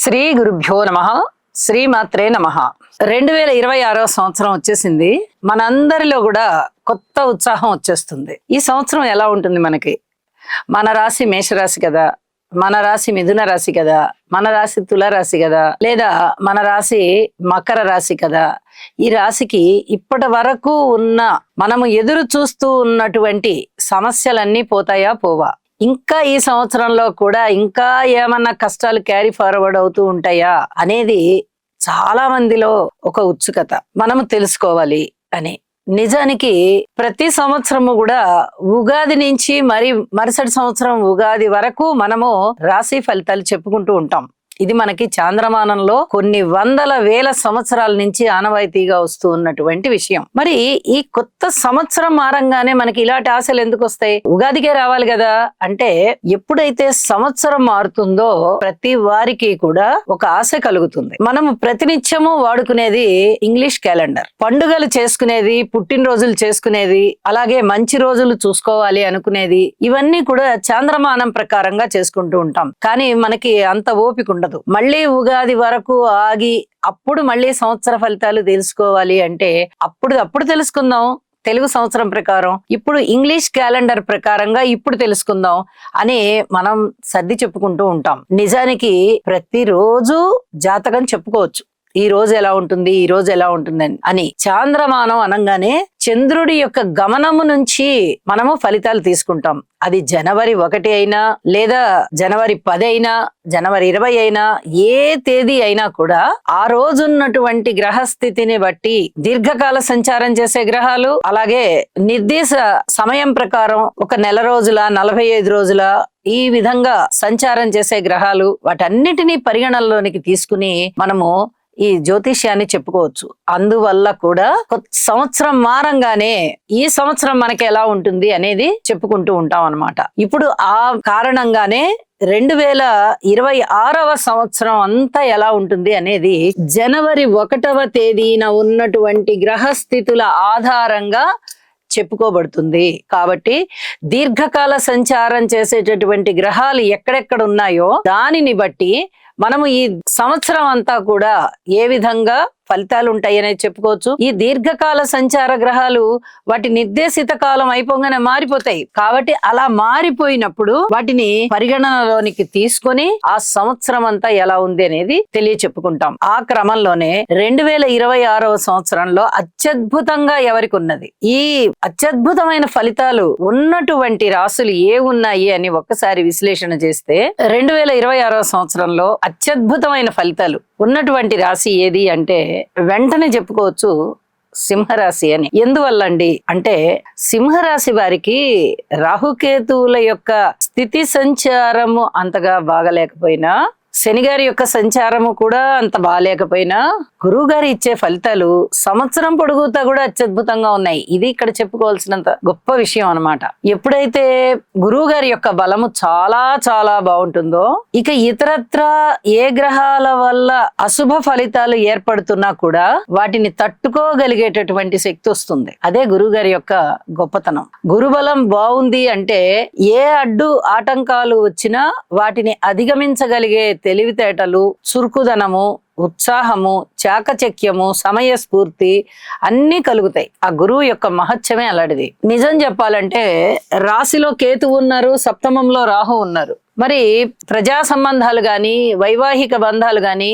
శ్రీ గురుభ్యో నమః. శ్రీమాత్రే నమః. 2026వ సంవత్సరం వచ్చేసింది. మనందరిలో కూడా కొత్త ఉత్సాహం వచ్చేస్తుంది. ఈ సంవత్సరం ఎలా ఉంటుంది మనకి? మన రాశి మేషరాశి కదా, మన రాశి మిథున రాశి కదా, మన రాశి తుల రాశి కదా, లేదా మన రాశి మకర రాశి కదా. ఈ రాశికి ఇప్పటి వరకు ఉన్న మనము ఎదురు చూస్తూ ఉన్నటువంటి సమస్యలన్నీ పోతాయా పోవా? ఇంకా ఈ సంవత్సరంలో కూడా ఇంకా ఏమన్నా కష్టాలు క్యారీ ఫార్వర్డ్ అవుతూ ఉంటాయా అనేది చాలా మందిలో ఒక ఉత్సుకత. మనము తెలుసుకోవాలి అని. నిజానికి ప్రతి సంవత్సరము కూడా ఉగాది నుంచి మరుసటి సంవత్సరం ఉగాది వరకు మనము రాశి ఫలితాలు చెప్పుకుంటూ ఉంటాం. ఇది మనకి చాంద్రమానంలో కొన్ని వందల వేల సంవత్సరాల నుంచి ఆనవాయితీగా వస్తూ ఉన్నటువంటి విషయం. మరి ఈ కొత్త సంవత్సరం మారంగానే మనకి ఇలాంటి ఆశలు ఎందుకు వస్తాయి? ఉగాదికే రావాలి కదా అంటే, ఎప్పుడైతే సంవత్సరం మారుతుందో ప్రతి వారికి కూడా ఒక ఆశ కలుగుతుంది. మనము ప్రతినిత్యము వాడుకునేది ఇంగ్లీష్ క్యాలెండర్. పండుగలు చేసుకునేది, పుట్టినరోజులు చేసుకునేది, అలాగే మంచి రోజులు చూసుకోవాలి అనుకునేది, ఇవన్నీ కూడా చాంద్రమానం ప్రకారంగా చేసుకుంటూ ఉంటాం. కానీ మనకి అంత ఓపిక ఉండదు. మళ్ళీ ఉగాది వరకు ఆగి అప్పుడు మళ్ళీ సంవత్సర ఫలితాలు తెలుసుకోవాలి అంటే అప్పుడు తెలుసుకుందాం తెలుగు సంవత్సరం ప్రకారం, ఇప్పుడు ఇంగ్లీష్ క్యాలెండర్ ప్రకారంగా ఇప్పుడు తెలుసుకుందాం అని మనం సర్ది చెప్పుకుంటూ ఉంటాం. నిజానికి ప్రతిరోజు జాతకం చెప్పుకోవచ్చు. ఈ రోజు ఎలా ఉంటుంది, ఈ రోజు ఎలా ఉంటుంది అని. చాంద్రమానం అనగానే చంద్రుడి యొక్క గమనము నుంచి మనము ఫలితాలు తీసుకుంటాం. అది జనవరి 1 అయినా, లేదా జనవరి 10 అయినా, జనవరి 20 అయినా, ఏ తేదీ అయినా కూడా ఆ రోజున్నటువంటి గ్రహస్థితిని బట్టి దీర్ఘకాల సంచారం చేసే గ్రహాలు, అలాగే నిర్దేశ సమయం ప్రకారం ఒక నెల రోజుల 45 రోజుల ఈ విధంగా సంచారం చేసే గ్రహాలు, వాటన్నిటినీ పరిగణనలోనికి తీసుకుని మనము ఈ జ్యోతిష్యాన్ని చెప్పుకోవచ్చు. అందువల్ల కూడా కొత్త సంవత్సరం మారంగానే ఈ సంవత్సరం మనకి ఎలా ఉంటుంది అనేది చెప్పుకుంటూ ఉంటాం అన్నమాట. ఇప్పుడు ఆ కారణంగానే 2026వ సంవత్సరం అంతా ఎలా ఉంటుంది అనేది జనవరి 1వ తేదీన ఉన్నటువంటి గ్రహస్థితుల ఆధారంగా చెప్పుకోబడుతుంది. కాబట్టి దీర్ఘకాల సంచారం చేసేటటువంటి గ్రహాలు ఎక్కడెక్కడ ఉన్నాయో దానిని బట్టి మనము ఈ సంవత్సరం అంతా కూడా ఏ విధంగా ఫలితాలు ఉంటాయి అనేది చెప్పుకోవచ్చు. ఈ దీర్ఘకాల సంచార గ్రహాలు వాటి నిర్దేశిత కాలం అయిపోగానే మారిపోతాయి. కాబట్టి అలా మారిపోయినప్పుడు వాటిని పరిగణనలోనికి తీసుకొని ఆ సంవత్సరం అంతా ఎలా ఉంది అనేది చెప్పుకుంటాం. ఆ క్రమంలోనే 2026వ సంవత్సరంలో అత్యద్భుతంగా ఎవరికి ఉన్నది, ఈ అత్యద్భుతమైన ఫలితాలు ఉన్నటువంటి రాశులు ఏ ఉన్నాయి అని ఒక్కసారి విశ్లేషణ చేస్తే 2026వ సంవత్సరంలో అత్యద్భుతమైన ఫలితాలు ఉన్నటువంటి రాశి ఏది అంటే వెంటనే చెప్పుకోవచ్చు సింహరాశి అని. ఎందువల్ల అండి అంటే, సింహరాశి వారికి రాహుకేతువుల యొక్క స్థితి సంచారము అంతగా బాగలేకపోయినా, శనిగారి యొక్క సంచారము కూడా అంత బాగాలేకపోయినా, గురువు గారు ఇచ్చే ఫలితాలు సంవత్సరం పొడుగుతా కూడా అత్యద్భుతంగా ఉన్నాయి. ఇది ఇక్కడ చెప్పుకోవాల్సినంత గొప్ప విషయం అన్నమాట. ఎప్పుడైతే గురువు గారి యొక్క బలము చాలా చాలా బాగుంటుందో, ఇక ఇతరత్ర ఏ గ్రహాల వల్ల అశుభ ఫలితాలు ఏర్పడుతున్నా కూడా వాటిని తట్టుకోగలిగేటటువంటి శక్తి వస్తుంది. అదే గురువు గారి యొక్క గొప్పతనం. గురుబలం బాగుంది అంటే ఏ అడ్డు ఆటంకాలు వచ్చినా వాటిని అధిగమించగలిగే తెలివితేటలు, చురుకుదనము, ఉత్సాహము, చాకచక్యము, సమయస్ఫూర్తి అన్నీ కలుగుతాయి. ఆ గురువు యొక్క మహత్యమే అలాంటిది. నిజం చెప్పాలంటే రాశిలో కేతువు ఉన్నారు, సప్తమంలో రాహు ఉన్నారు. మరి ప్రజా సంబంధాలు గాని, వైవాహిక బంధాలు గాని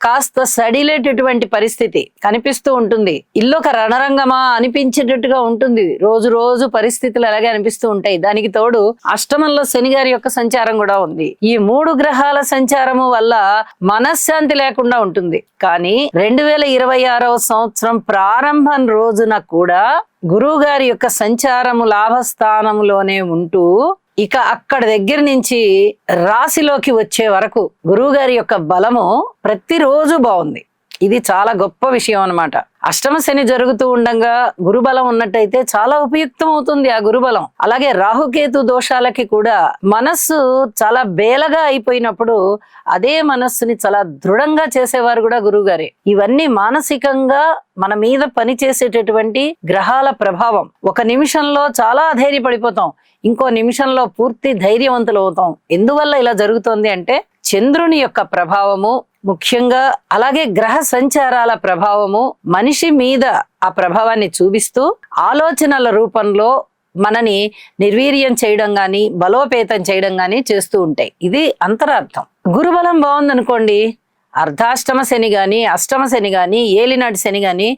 కాస్త సడిలేటటువంటి పరిస్థితి కనిపిస్తూ ఉంటుంది. ఇల్లొక రణరంగమా అనిపించేటట్టుగా ఉంటుంది. రోజు రోజు పరిస్థితులు అలాగే అనిపిస్తూ ఉంటాయి. దానికి తోడు అష్టమంలో శని గారి యొక్క సంచారం కూడా ఉంది. ఈ 3 గ్రహాల సంచారము వల్ల మనశ్శాంతి లేకుండా ఉంటుంది. కానీ 2026వ సంవత్సరం ప్రారంభం రోజున కూడా గురువు గారి యొక్క సంచారము లాభస్థానములోనే ఉంటూ ఇక అక్కడ దగ్గర నుంచి రాశిలోకి వచ్చే వరకు గురువు గారి యొక్క బలము ప్రతిరోజు బాగుంది. ఇది చాలా గొప్ప విషయం అన్నమాట. అష్టమ శని జరుగుతూ ఉండగా గురుబలం ఉన్నట్టయితే చాలా ఉపయుక్తం అవుతుంది ఆ గురుబలం. అలాగే రాహుకేతు దోషాలకి కూడా మనస్సు చాలా బేలగా అయిపోయినప్పుడు అదే మనస్సుని చాలా దృఢంగా చేసేవారు కూడా గురువు గారే. ఇవన్నీ మానసికంగా మన మీద పనిచేసేటటువంటి గ్రహాల ప్రభావం. ఒక నిమిషంలో చాలా ధైర్యపడిపోతాం, ఇంకో నిమిషంలో పూర్తి ధైర్యవంతులు అవుతాం. ఎందువల్ల ఇలా జరుగుతోంది అంటే చంద్రుని యొక్క ప్రభావము ముఖ్యంగా, అలాగే గ్రహ సంచారాల ప్రభావము మనిషి మీద ఆ ప్రభావాన్ని చూపిస్తూ ఆలోచనల రూపంలో మనని నిర్వీర్యం చేయడం గాని, బలోపేతం చేయడం గాని చేస్తూ ఉంటాయి. ఇది అంతరార్థం. గురుబలం బాగుందనుకోండి, అర్ధాష్టమ శని గాని, అష్టమ శని గాని, ఏలినాటి శని గాని,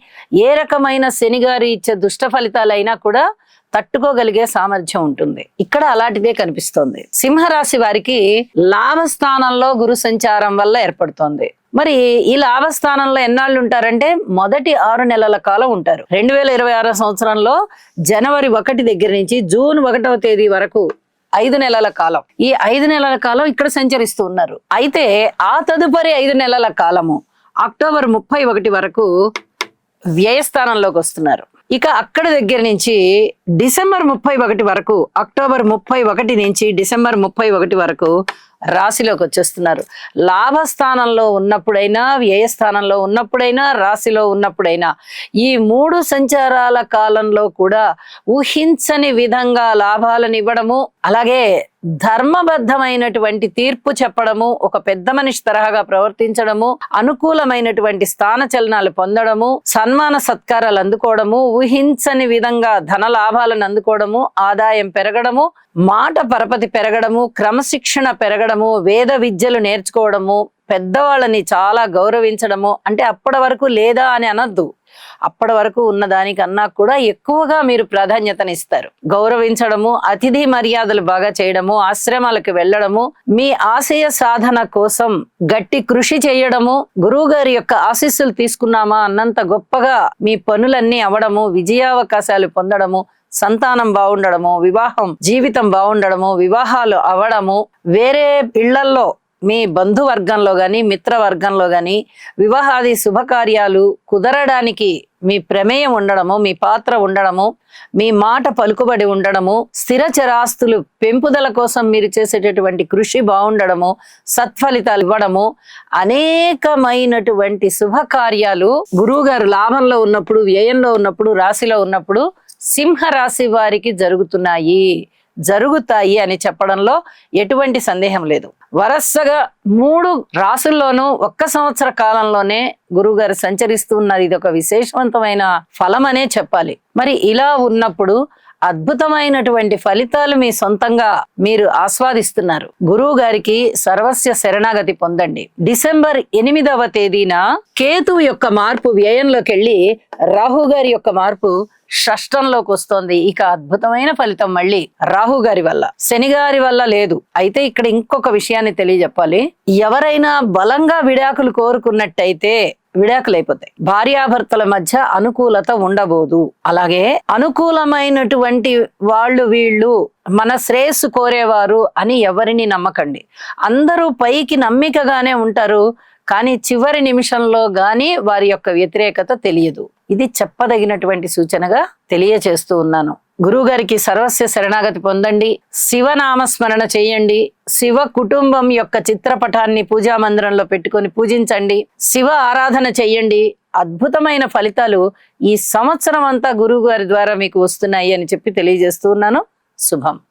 ఏ రకమైన శనిగారి ఇచ్చే దుష్ట ఫలితాలైనా కూడా తట్టుకోగలిగే సామర్థ్యం ఉంటుంది. ఇక్కడ అలాంటిదే కనిపిస్తోంది. సింహరాశి వారికి లాభస్థానంలో గురు సంచారం వల్ల ఏర్పడుతోంది. మరి ఈ లాభస్థానంలో ఎన్నాళ్ళు ఉంటారంటే మొదటి 6 నెలల కాలం ఉంటారు. 2026 సంవత్సరంలో జనవరి 1 దగ్గర నుంచి జూన్ 1వ తేదీ వరకు 5 నెలల కాలం. ఈ 5 నెలల కాలం ఇక్కడ సంచరిస్తూ ఉన్నారు. అయితే ఆ తదుపరి 5 నెలల కాలము అక్టోబర్ 31 వరకు వ్యయస్థానంలోకి వస్తున్నారు. ఇక అక్కడ దగ్గర నుంచి డిసెంబర్ 31 వరకు, అక్టోబర్ 31 నుంచి డిసెంబర్ 31 వరకు రాశిలోకి వచ్చేస్తున్నారు. లాభస్థానంలో ఉన్నప్పుడైనా, వ్యయస్థానంలో ఉన్నప్పుడైనా, రాశిలో ఉన్నప్పుడైనా ఈ 3 సంచారాల కాలంలో కూడా ఊహించని విధంగా లాభాలను ఇవ్వడము, అలాగే ధర్మబద్ధమైనటువంటి తీర్పు చెప్పడము, ఒక పెద్ద మనిషి తరహాగా ప్రవర్తించడము, అనుకూలమైనటువంటి స్థాన చలనాలు పొందడము, సన్మాన సత్కారాలు అందుకోవడము, ఊహించని విధంగా ధన లాభాలను అందుకోవడము, ఆదాయం పెరగడము, మాట పరపతి పెరగడము, క్రమశిక్షణ పెరగడము, వేద విద్యలు నేర్చుకోవడము, పెద్దవాళ్ళని చాలా గౌరవించడము. అంటే అప్పటి వరకు లేదా అని అనద్దు, అప్పటి వరకు ఉన్న దానికన్నా కూడా ఎక్కువగా మీరు ప్రాధాన్యతనిస్తారు. గౌరవించడము, అతిథి మర్యాదలు బాగా చేయడము, ఆశ్రమాలకు వెళ్ళడము, మీ ఆశయ సాధన కోసం గట్టి కృషి చేయడము, గురువు గారి యొక్క ఆశీస్సులు తీసుకున్నామా అన్నంత గొప్పగా మీ పనులన్నీ అవడము, విజయావకాశాలు పొందడము, సంతానం బాగుండడము, వివాహం జీవితం బాగుండడము, వివాహాలు అవడము, వేరే ఇళ్లల్లో మీ బంధువర్గంలో గాని, మిత్రవర్గంలో గాని వివాహాది శుభకార్యాలు కుదరడానికి మీ ప్రమేయం ఉండడము, మీ పాత్ర ఉండడము, మీ మాట పలుకుబడి ఉండడము, స్థిర చరాస్తులు పెంపుదల కోసం మీరు చేసేటటువంటి కృషి బాగుండడము, సత్ఫలితాలు ఇవ్వడము, అనేకమైనటువంటి శుభకార్యాలు గురువు గారు లాభంలో ఉన్నప్పుడు, వ్యయంలో ఉన్నప్పుడు, రాశిలో ఉన్నప్పుడు సింహరాశి వారికి జరుగుతాయి అని చెప్పడంలో ఎటువంటి సందేహం లేదు. వరసగా 3 రాసుల్లోనూ 1 సంవత్సర కాలంలోనే గురువు గారు సంచరిస్తూ ఉన్నారు. ఇది ఒక విశేషవంతమైన ఫలం అనే చెప్పాలి. మరి ఇలా ఉన్నప్పుడు అద్భుతమైనటువంటి ఫలితాలు మీ సొంతంగా మీరు ఆస్వాదిస్తున్నారు. గురువు గారికి సర్వస్య శరణాగతి పొందండి. డిసెంబర్ 8వ తేదీన కేతువు యొక్క మార్పు వ్యయంలోకి వెళ్ళి రాహు గారి యొక్క మార్పు షష్టంలోకి వస్తోంది. ఇక అద్భుతమైన ఫలితం మళ్ళీ రాహు గారి వల్ల, శని గారి వల్ల లేదు. అయితే ఇక్కడ ఇంకొక విషయాన్ని తెలియజెప్పాలి. ఎవరైనా బలంగా విడాకులు కోరుకున్నట్టయితే విడాకులైపోతాయి. భార్యాభర్తల మధ్య అనుకూలత ఉండబోదు. అలాగే అనుకూలమైనటువంటి వీళ్ళు మన శ్రేయస్సు కోరేవారు అని ఎవరిని నమ్మకండి. అందరూ పైకి నమ్మికగానే ఉంటారు, కానీ చివరి నిమిషంలో గాని వారి యొక్క వ్యతిరేకత తెలియదు. ఇది చెప్పదగినటువంటి సూచనగా తెలియచేస్తూ ఉన్నాను. గురువు గారికి సర్వస్వ శరణాగతి పొందండి. శివనామస్మరణ చేయండి. శివ కుటుంబం యొక్క చిత్రపటాన్ని పూజా మందిరంలో పెట్టుకొని పూజించండి. శివ ఆరాధన చెయ్యండి. అద్భుతమైన ఫలితాలు ఈ సంవత్సరం అంతా గురువు గారి ద్వారా మీకు వస్తున్నాయి అని చెప్పి తెలియజేస్తూ ఉన్నాను. శుభం.